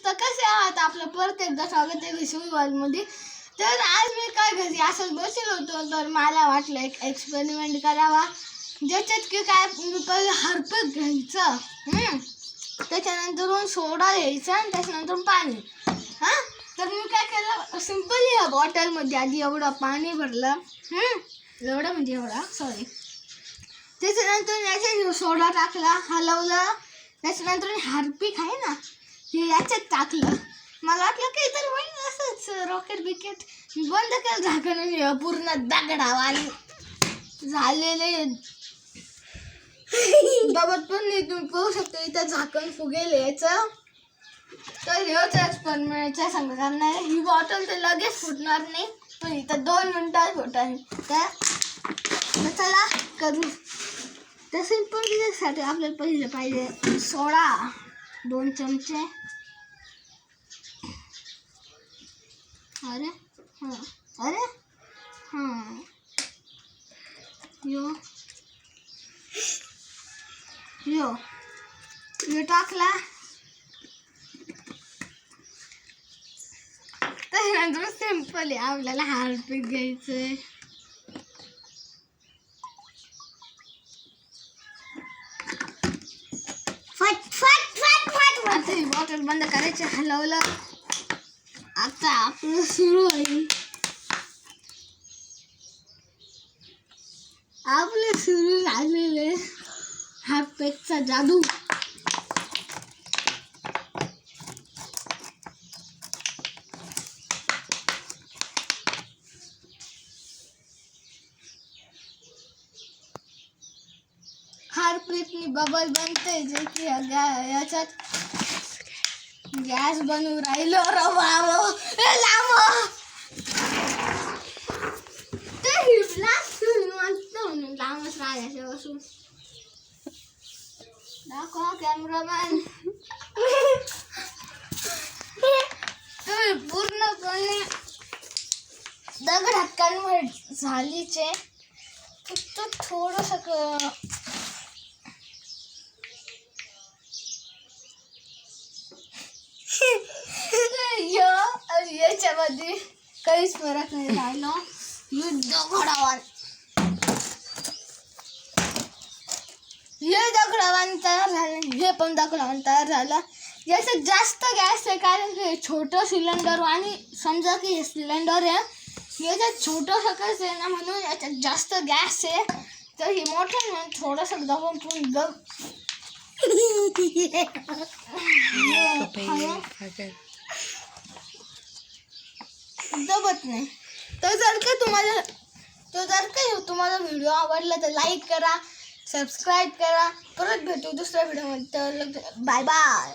तर कसे आहात? आपलं परत एकदा स्वागत आहे विश्वी वर्ल्डमध्ये. तर आज मी काय घरी असंच बसलो होतो, तर मला वाटलं एक एक्सपेरिमेंट करावा, ज्याच्यात की काय पहिले हरपक घ्यायचं, त्याच्यानंतर सोडा घ्यायचा आणि त्याच्यानंतर पाणी. तर मी काय केलं, सिम्पली ह्या बॉटलमध्ये आधी एवढं पाणी भरलं, एवढं म्हणजे एवढा सॉरी. त्याच्यानंतर याच्यात सोडा टाकला, हलवलं. त्याच्यानंतर हार्पिक आहे ना हे याच्यात टाकलं. मला वाटलं काही तर होईल असंच रॉकेट बिकेट. बंद केलं झाकण आणि पूर्ण दगडावानी झालेले बघत पण नाही. तुम्ही पाहू शकता इथं झाकण फुगेल याचं. तर हेच एक्सपेरिमेंटच्या संग करणार आहे. ही बॉटल तर लगेच फुटणार नाही, पण इथं 2 मिनिटात फुटणार. तर चला करू. तर सिंपल त्याच्यासाठी आपल्याला पहिलं पाहिजे सोडा 2 चमचे. अरे यो टाकला. त्यानंतर सिंपल आहे आपल्याला हार्पिक घ्यायचंय. आता ही बॉटल बंद करायची, हलवलं. आता आपलं सुरू होईल. आपलं सुरू झालेले हार्पिकचा जादू. हार्पिकनी बबल बनते, जे की याच्यात गॅस बनवून राहिलो. लांबच राहायच्या बसून दाखवा कॅमेरामॅन. तुम्ही पूर्णपणे दगडात कन्व्हर्ट झालीचे. फक्त थोडंसं याच्यामध्ये काहीच फरक नाही राहिलो. दगडावान तयार झालं, हे पण दगडावान तयार झालं. याच्यात जास्त गॅस आहे, कारण की छोटं सिलेंडर आणि समजा की हे सिलेंडर आहे याच्यात छोटं सकच आहे ना, म्हणून याच्यात जास्त गॅस आहे. तर हे मोठं म्हणून थोडंसं दबून दबत नाही. तर जर का तुम्हाला व्हिडिओ आवडला तर लाईक करा, सबस्क्राईब करा. परत भेटू दुसऱ्या व्हिडिओमध्ये. तर बाय बाय.